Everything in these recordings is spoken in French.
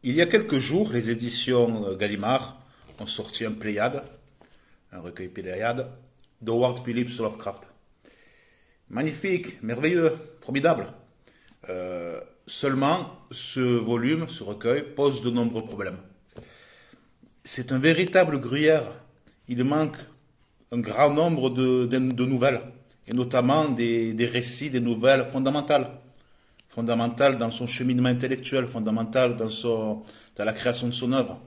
Il y a quelques jours, les éditions Gallimard ont sorti un Pléiade, un recueil Pléiade, de Howard Phillips Lovecraft. Magnifique, merveilleux, formidable. Seulement, ce volume, ce recueil, pose de nombreux problèmes. C'est un véritable gruyère. Il manque un grand nombre de nouvelles, et notamment des récits, des nouvelles fondamentales. Fondamentales dans son cheminement intellectuel, fondamentales dans la création de son œuvre,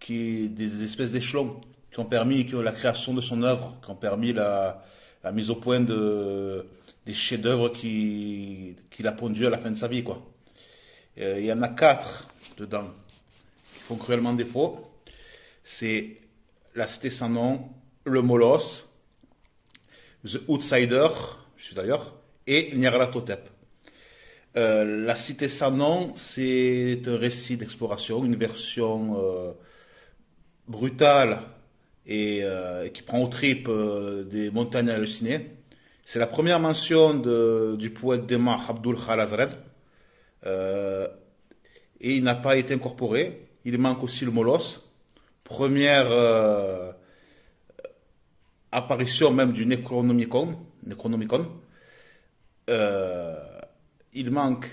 des espèces d'échelons qui ont permis la création de son œuvre, qui ont permis la mise au point des chefs-d'œuvre qu'il a pondus à la fin de sa vie, quoi. Il y en a 4 dedans qui font cruellement défaut. C'est La Cité sans nom, Le Molosse, The Outsider, je suis d'ailleurs, et Nyarlathotep. La Cité sans nom, c'est un récit d'exploration, une version brutale et qui prend aux tripes des montagnes hallucinées. C'est la première mention du poète dément Abdul Khalazred, et il n'a pas été incorporé. Il manque aussi le Molosse, première apparition même du Necronomicon. Il manque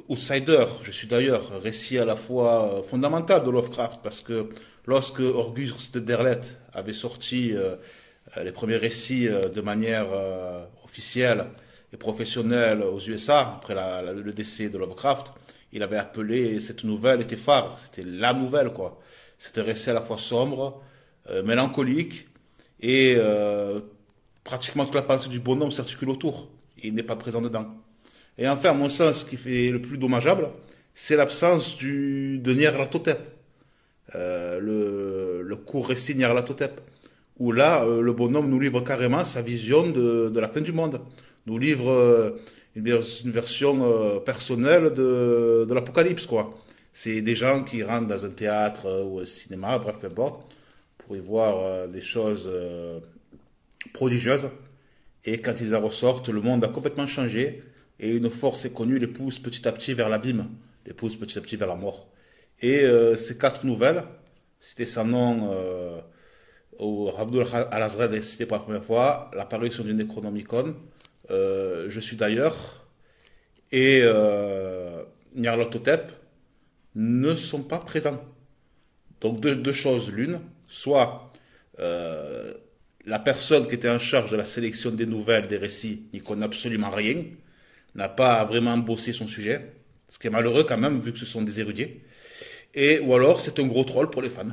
Outsider, je suis d'ailleurs, récit à la fois fondamental de Lovecraft, parce que lorsque Auguste Derleth avait sorti les premiers récits de manière officielle et professionnelle aux USA, après le décès de Lovecraft, il avait appelé cette nouvelle, était phare, c'était la nouvelle, quoi. C'était un récit à la fois sombre, mélancolique, et pratiquement toute la pensée du bonhomme s'articule autour. Il n'est pas présent dedans. Et enfin, à mon sens, ce qui fait le plus dommageable, c'est l'absence de Nyarlathotep, le court récit Nyarlathotep, où là, le bonhomme nous livre carrément sa vision de la fin du monde, nous livre une version personnelle de l'apocalypse, quoi. C'est des gens qui rentrent dans un théâtre ou un cinéma, bref, peu importe, pour y voir des choses prodigieuses, et quand ils en ressortent, le monde a complètement changé, et une force inconnue les pousse petit à petit vers l'abîme, les pousse petit à petit vers la mort. Et ces 4 nouvelles, Cité sans nom, où Abdul Al-Azred est cité pour la première fois, l'apparition du Necronomicon, Je suis d'ailleurs, et Nyarlathotep ne sont pas présents. Donc deux choses, l'une, soit la personne qui était en charge de la sélection des nouvelles, des récits, n'y connaît absolument rien, n'a pas vraiment bossé son sujet, ce qui est malheureux quand même, vu que ce sont des érudits, ou alors c'est un gros troll pour les fans.